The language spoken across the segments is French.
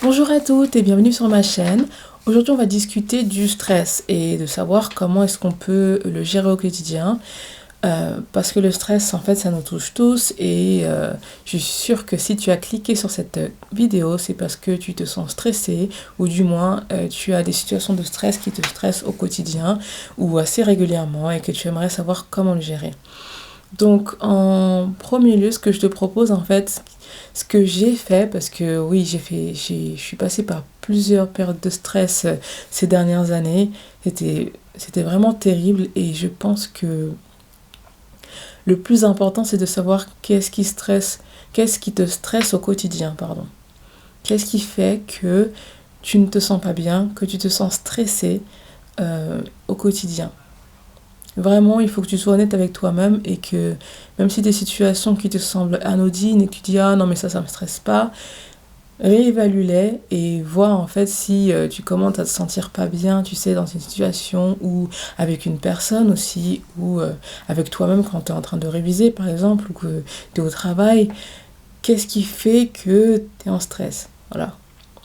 Bonjour à toutes et bienvenue sur ma chaîne. Aujourd'hui, on va discuter du stress et de savoir comment est-ce qu'on peut le gérer au quotidien. Parce que le stress, en fait, ça nous touche tous et je suis sûre que si tu as cliqué sur cette vidéo, c'est parce que tu te sens stressé ou du moins tu as des situations de stress qui te stressent au quotidien ou assez régulièrement et que tu aimerais savoir comment le gérer. Donc, en premier lieu, ce que je te propose, en fait, ce que j'ai fait, parce que oui, je suis passée par plusieurs périodes de stress ces dernières années. C'était vraiment terrible et je pense que le plus important, c'est de savoir qu'est-ce qui te stresse au quotidien, pardon. Qu'est-ce qui fait que tu ne te sens pas bien, que tu te sens stressé au quotidien. Vraiment, il faut que tu sois honnête avec toi-même et que même si des situations qui te semblent anodines et que tu dis ah non mais ça me stresse pas, réévalue-les et vois en fait si tu commences à te sentir pas bien, tu sais, dans une situation ou avec une personne aussi ou avec toi-même quand tu es en train de réviser par exemple ou que tu es au travail, qu'est-ce qui fait que tu es en stress? Voilà,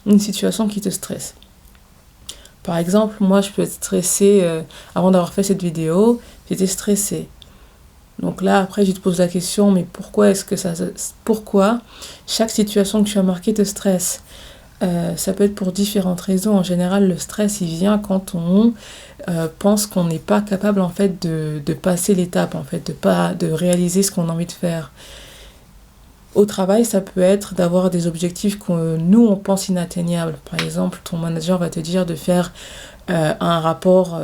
une situation qui te stresse. Par exemple, moi, je peux être stressée, avant d'avoir fait cette vidéo, j'étais stressée. Donc là, après, je te pose la question, mais pourquoi chaque situation que tu as marquée te stresse? Ça peut être pour différentes raisons. En général, le stress, il vient quand on pense qu'on n'est pas capable, en fait, de passer l'étape, en fait, de réaliser ce qu'on a envie de faire. Au travail, ça peut être d'avoir des objectifs que nous, on pense inatteignables. Par exemple, ton manager va te dire de faire un rapport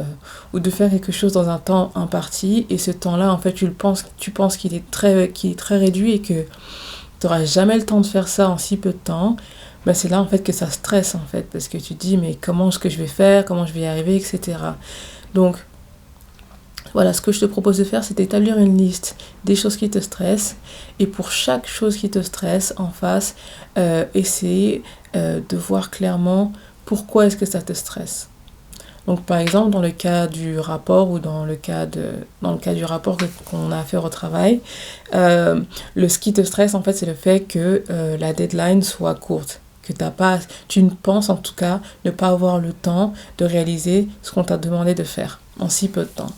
ou de faire quelque chose dans un temps imparti. Et ce temps-là, en fait, tu penses qu'il est très réduit et que tu n'auras jamais le temps de faire ça en si peu de temps. Ben, c'est là, en fait, que ça stresse, en fait. Parce que tu te dis, mais comment est-ce que je vais faire? Comment je vais y arriver? Etc. Donc, voilà, ce que je te propose de faire, c'est d'établir une liste des choses qui te stressent. Et pour chaque chose qui te stresse, en face, essayer de voir clairement pourquoi est-ce que ça te stresse. Donc, par exemple, dans le cas du rapport ou dans le cas du rapport qu'on a à faire au travail, ce qui te stresse, en fait, c'est le fait que la deadline soit courte. Que tu ne penses en tout cas ne pas avoir le temps de réaliser ce qu'on t'a demandé de faire en si peu de temps.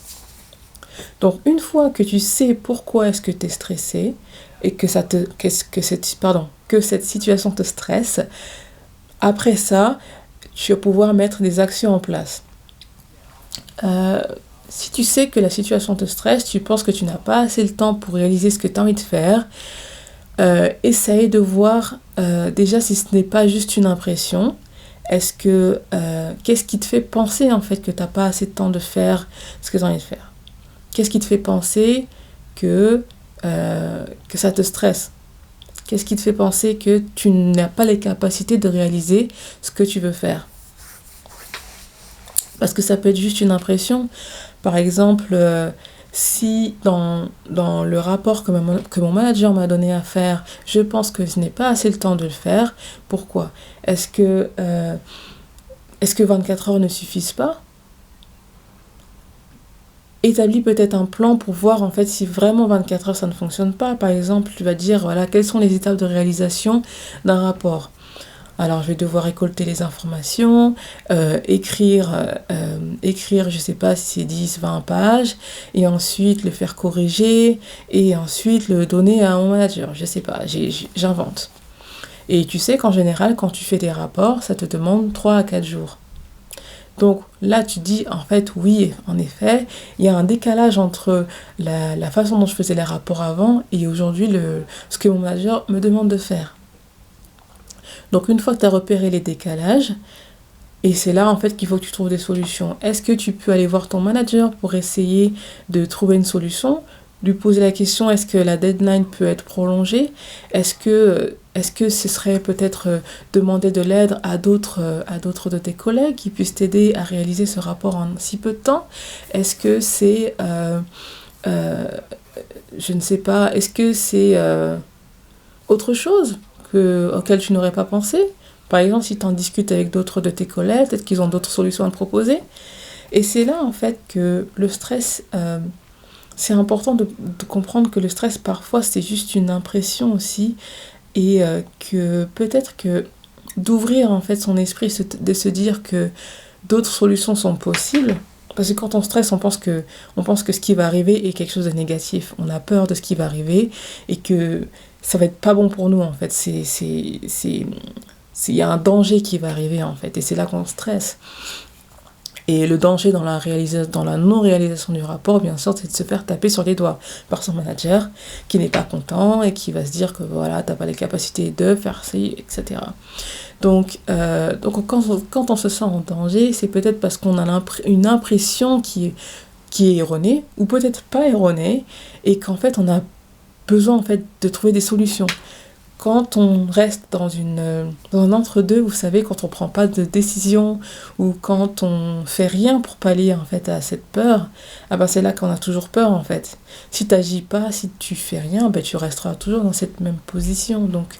Donc, une fois que tu sais pourquoi est-ce que tu es stressé et que cette situation te stresse, après ça, tu vas pouvoir mettre des actions en place. Si tu sais que la situation te stresse, tu penses que tu n'as pas assez le temps pour réaliser ce que tu as envie de faire, essaye de voir déjà si ce n'est pas juste une impression. Qu'est-ce qui te fait penser en fait que tu n'as pas assez de temps de faire ce que tu as envie de faire? Qu'est-ce qui te fait penser que ça te stresse? Qu'est-ce qui te fait penser que tu n'as pas les capacités de réaliser ce que tu veux faire? Parce que ça peut être juste une impression. Par exemple, si dans le rapport que mon manager m'a donné à faire, je pense que je n'ai pas assez le temps de le faire, pourquoi? Est-ce que 24 heures ne suffisent pas? Établis peut-être un plan pour voir en fait si vraiment 24 heures ça ne fonctionne pas. Par exemple, tu vas dire voilà quelles sont les étapes de réalisation d'un rapport. Alors je vais devoir récolter les informations, écrire, je sais pas si c'est 10, 20 pages, et ensuite le faire corriger, et ensuite le donner à mon manager, je sais pas, j'invente. Et tu sais qu'en général, quand tu fais des rapports, ça te demande 3 à 4 jours. Donc là, tu dis, en fait, oui, en effet, il y a un décalage entre la façon dont je faisais les rapports avant et aujourd'hui ce que mon manager me demande de faire. Donc une fois que tu as repéré les décalages, et c'est là en fait qu'il faut que tu trouves des solutions. Est-ce que tu peux aller voir ton manager pour essayer de trouver une solution? Lui poser la question, est-ce que la deadline peut être prolongée? Est-ce que ce serait peut-être demander de l'aide à d'autres de tes collègues qui puissent t'aider à réaliser ce rapport en si peu de temps? Est-ce que c'est, je ne sais pas, est-ce que c'est autre chose auquel tu n'aurais pas pensé? Par exemple, si tu en discutes avec d'autres de tes collègues, peut-être qu'ils ont d'autres solutions à te proposer. Et c'est là, en fait, que le stress, c'est important de comprendre que le stress, parfois, c'est juste une impression aussi. Et que peut-être que d'ouvrir en fait son esprit, de se dire que d'autres solutions sont possibles. Parce que quand on stresse, on pense que ce qui va arriver est quelque chose de négatif. On a peur de ce qui va arriver et que ça va être pas bon pour nous en fait. Il y a un danger qui va arriver en fait et c'est là qu'on stresse. Et le danger dans la non-réalisation du rapport, bien sûr, c'est de se faire taper sur les doigts par son manager qui n'est pas content et qui va se dire que voilà, t'as pas les capacités de faire ci, etc. Donc quand on se sent en danger, c'est peut-être parce qu'on a une impression qui est erronée, ou peut-être pas erronée, et qu'en fait on a besoin en fait de trouver des solutions. Quand on reste dans un entre-deux, vous savez, quand on prend pas de décision ou quand on fait rien pour pallier en fait à cette peur, ah ben c'est là qu'on a toujours peur en fait. Si t'agis pas, si tu fais rien, ben tu resteras toujours dans cette même position. Donc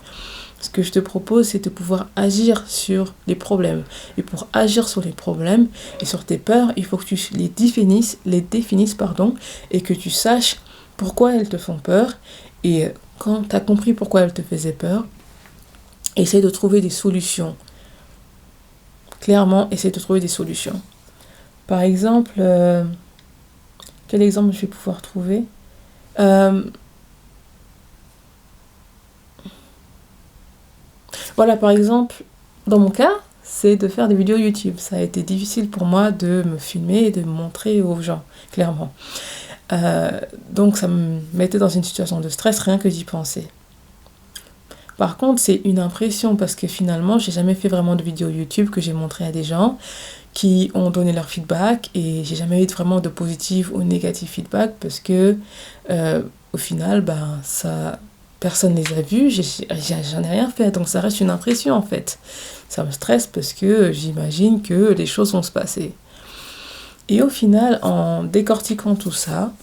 ce que je te propose, c'est de pouvoir agir sur les problèmes. Et pour agir sur les problèmes et sur tes peurs, il faut que tu les définisses, et que tu saches pourquoi elles te font peur. Et quand tu as compris pourquoi elles te faisaient peur, essaie de trouver des solutions. Clairement, essaie de trouver des solutions. Par exemple, quel exemple je vais pouvoir trouver ? Voilà, par exemple, dans mon cas, c'est de faire des vidéos YouTube. Ça a été difficile pour moi de me filmer et de me montrer aux gens, clairement. Donc ça me mettait dans une situation de stress rien que d'y penser. Par contre, c'est une impression parce que finalement, j'ai jamais fait vraiment de vidéos YouTube que j'ai montré à des gens qui ont donné leur feedback et j'ai jamais eu vraiment de positif ou négatif feedback parce que au final, personne les a vus, j'en ai rien fait, donc ça reste une impression en fait. Ça me stresse parce que j'imagine que les choses vont se passer. Et au final, en décortiquant tout ça,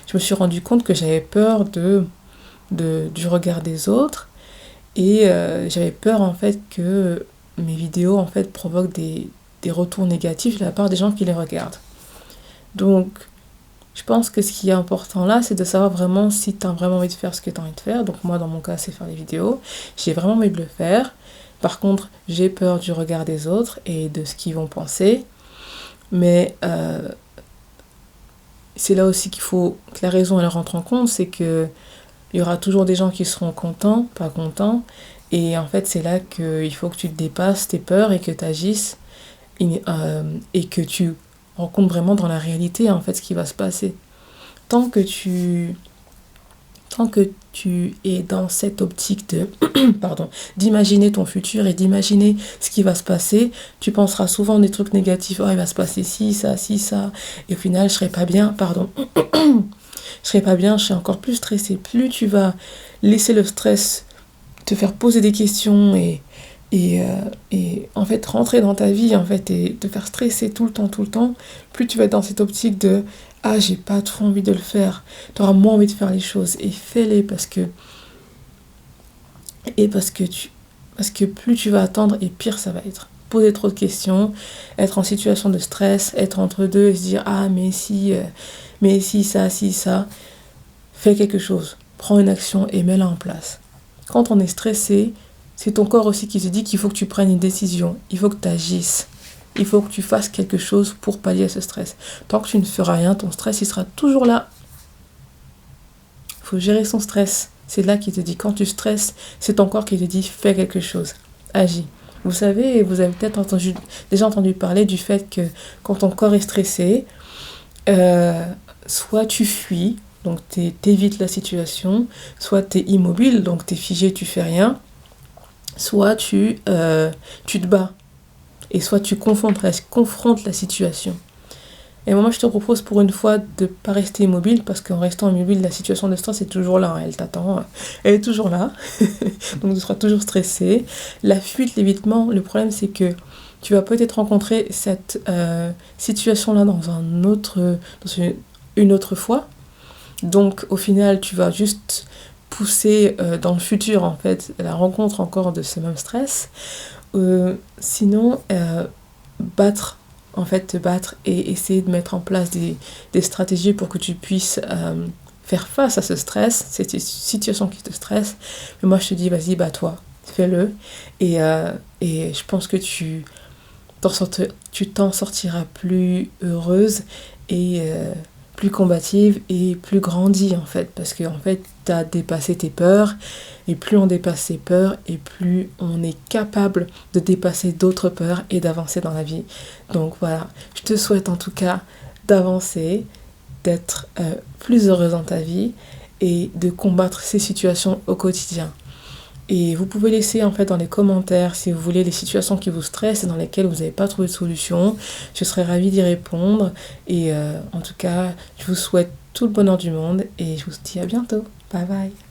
je me suis rendu compte que j'avais peur du regard des autres et j'avais peur en fait que mes vidéos en fait provoquent des retours négatifs de la part des gens qui les regardent. Donc, je pense que ce qui est important là, c'est de savoir vraiment si tu as vraiment envie de faire ce que tu as envie de faire. Donc moi, dans mon cas, c'est faire des vidéos. J'ai vraiment envie de le faire. Par contre, j'ai peur du regard des autres et de ce qu'ils vont penser. Mais c'est là aussi que la raison elle rentre en compte, c'est que il y aura toujours des gens qui seront contents, pas contents, et en fait c'est là qu'il faut que tu dépasses tes peurs et que tu agisses et que tu rencontres vraiment dans la réalité en fait ce qui va se passer. Tant que tu es dans cette optique d'imaginer ton futur et d'imaginer ce qui va se passer, tu penseras souvent des trucs négatifs. Oh, il va se passer ci, ça, et au final, je serai pas bien, je serai encore plus stressée. Plus tu vas laisser le stress te faire poser des questions et en fait rentrer dans ta vie en fait et te faire stresser tout le temps, plus tu vas être dans cette optique de ah, j'ai pas trop envie de le faire. Tu auras moins envie de faire les choses et fais-les parce que plus tu vas attendre et pire ça va être. Poser trop de questions, être en situation de stress, être entre deux et se dire ah mais si ça, fais quelque chose, prends une action et mets-la en place. Quand on est stressé, c'est ton corps aussi qui se dit qu'il faut que tu prennes une décision, il faut que tu agisses. Il faut que tu fasses quelque chose pour pallier à ce stress. Tant que tu ne feras rien, ton stress, il sera toujours là. Il faut gérer son stress. C'est là qu'il te dit, quand tu stresses, c'est ton corps qui te dit, fais quelque chose, agis. Vous savez, vous avez peut-être déjà entendu parler du fait que quand ton corps est stressé, soit tu fuis, donc t'évites la situation, soit t'es immobile, donc t'es figé, tu fais rien, soit tu te bats. Et soit tu confrontes la situation. Et moi, je te propose pour une fois de ne pas rester immobile, parce qu'en restant immobile, la situation de stress est toujours là. Elle t'attend, elle est toujours là. Donc tu seras toujours stressé. La fuite, l'évitement, le problème c'est que tu vas peut-être rencontrer cette situation-là dans une autre fois. Donc au final, tu vas juste pousser dans le futur, en fait, la rencontre encore de ce même stress. Sinon, te battre et essayer de mettre en place des stratégies pour que tu puisses faire face à ce stress, cette situation qui te stresse. Mais moi, je te dis, vas-y, bats-toi. fais-le. Et je pense que tu t'en sortiras plus heureuse et plus combative et plus grandie en fait. Parce que en fait, tu as dépassé tes peurs. Et plus on dépasse ses peurs, et plus on est capable de dépasser d'autres peurs et d'avancer dans la vie. Donc voilà, je te souhaite en tout cas d'avancer, d'être plus heureuse dans ta vie et de combattre ces situations au quotidien. Et vous pouvez laisser en fait dans les commentaires si vous voulez les situations qui vous stressent et dans lesquelles vous n'avez pas trouvé de solution. Je serais ravie d'y répondre. Et en tout cas, je vous souhaite tout le bonheur du monde et je vous dis à bientôt. Bye bye.